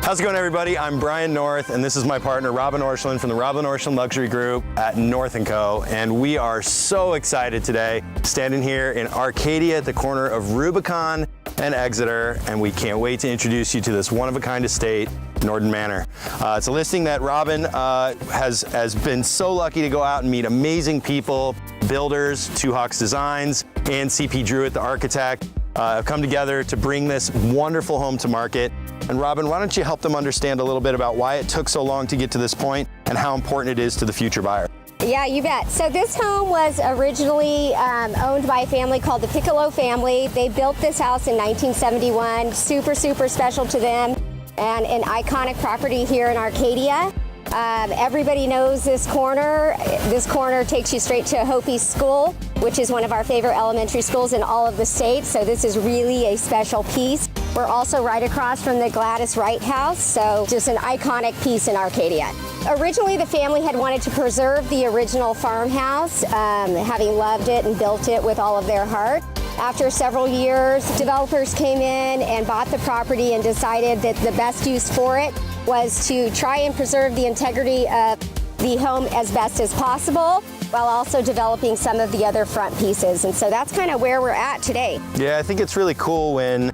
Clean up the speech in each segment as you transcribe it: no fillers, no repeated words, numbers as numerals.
How's it going, everybody? I'm Brian North, and this is my partner, Robin Orscheln from the Robin Orscheln Luxury Group at North & Co. And we are so excited today, standing here in Arcadia at the corner of Rubicon and Exeter, and we can't wait to introduce you to this one-of-a-kind estate, Nordon Manor. It's a listing that Robin has been so lucky to go out and meet amazing people, builders, Two Hawks Designs, and CP Druitt, the architect, have come together to bring this wonderful home to market. And Robin, why don't you help them understand a little bit about why it took so long to get to this point and how important it is to the future buyer? Yeah, you bet. So this home was originally owned by a family called the Piccolo family. They built this house in 1971, super, super special to them, and an iconic property here in Arcadia. Everybody knows this corner. This corner takes you straight to Hopi School, which is one of our favorite elementary schools in all of the state. So this is really a special piece. We're also right across from the Gladys Wright House, so just an iconic piece in Arcadia. Originally, the family had wanted to preserve the original farmhouse, having loved it and built it with all of their heart. After several years, developers came in and bought the property and decided that the best use for it was to try and preserve the integrity of the home as best as possible, while also developing some of the other front pieces. And so that's kind of where we're at today. Yeah, I think it's really cool when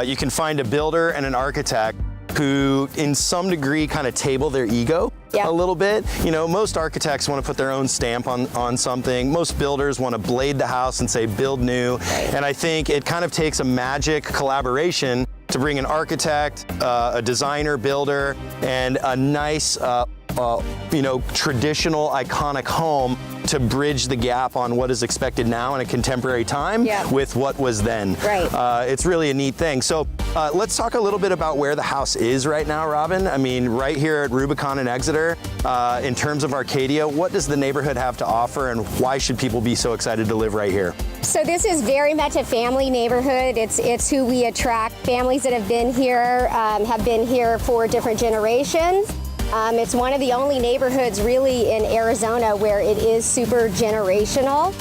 you can find a builder and an architect who, in some degree, kind of table their ego a little bit. You know, most architects want to put their own stamp on something. Most builders want to blade the house and say, build new. And I think it kind of takes a magic collaboration to bring an architect, a designer, builder, and a nice, traditional, iconic home to bridge the gap on what is expected now in a contemporary time with what was then. Right. It's really a neat thing. So let's talk a little bit about where the house is right now, Robin. I mean, right here at Rubicon and Exeter, in terms of Arcadia, what does the neighborhood have to offer, and why should people be so excited to live right here? So this is very much a family neighborhood. It's who we attract. Families that have been here for different generations. It's one of the only neighborhoods really in Arizona where it is super generational.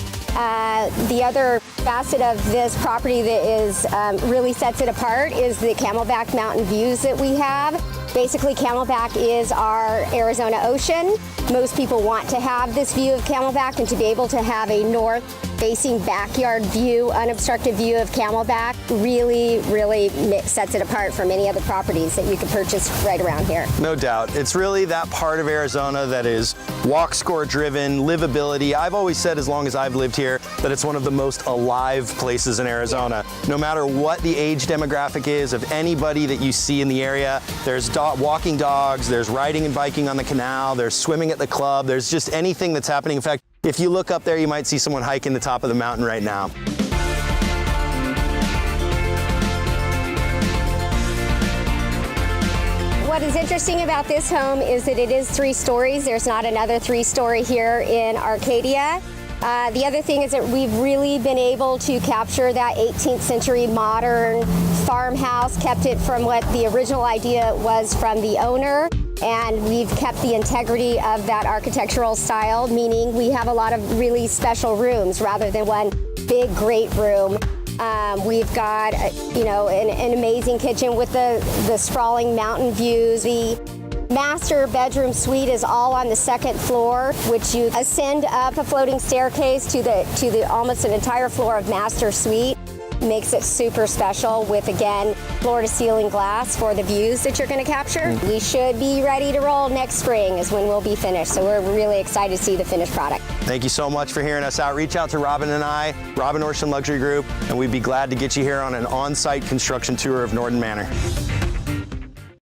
The other facet of this property that is really sets it apart is the Camelback Mountain views that we have. Basically, Camelback is our Arizona ocean. Most people want to have this view of Camelback, and to be able to have a north-facing backyard view, unobstructed view of Camelback, really, really sets it apart from any other properties that you could purchase right around here. No doubt. It's really that part of Arizona that is walk score driven, livability. I've always said, as long as I've lived here, that it's one of the most alive places in Arizona. No matter what the age demographic is of anybody that you see in the area, there's walking dogs, there's riding and biking on the canal, there's swimming at the club, there's just anything that's happening. In fact, if you look up there, you might see someone hiking the top of the mountain right now. What is interesting about this home is that it is 3 stories. There's not another 3-story here in Arcadia. The other thing is that we've really been able to capture that 18th century modern farmhouse, kept it from what the original idea was from the owner, and we've kept the integrity of that architectural style, meaning we have a lot of really special rooms rather than one big, great room. We've got, an amazing kitchen with the sprawling mountain views. The master bedroom suite is all on the 2nd floor, which you ascend up a floating staircase to the almost an entire floor of master suite. Makes it super special with, again, floor-to-ceiling glass for the views that you're going to capture. We should be ready to roll next spring is when we'll be finished, so we're really excited to see the finished product. Thank you so much for hearing us out. Reach out to Robin and I, Robin Orscheln Luxury Group, and we'd be glad to get you here on an on-site construction tour of Nordon Manor.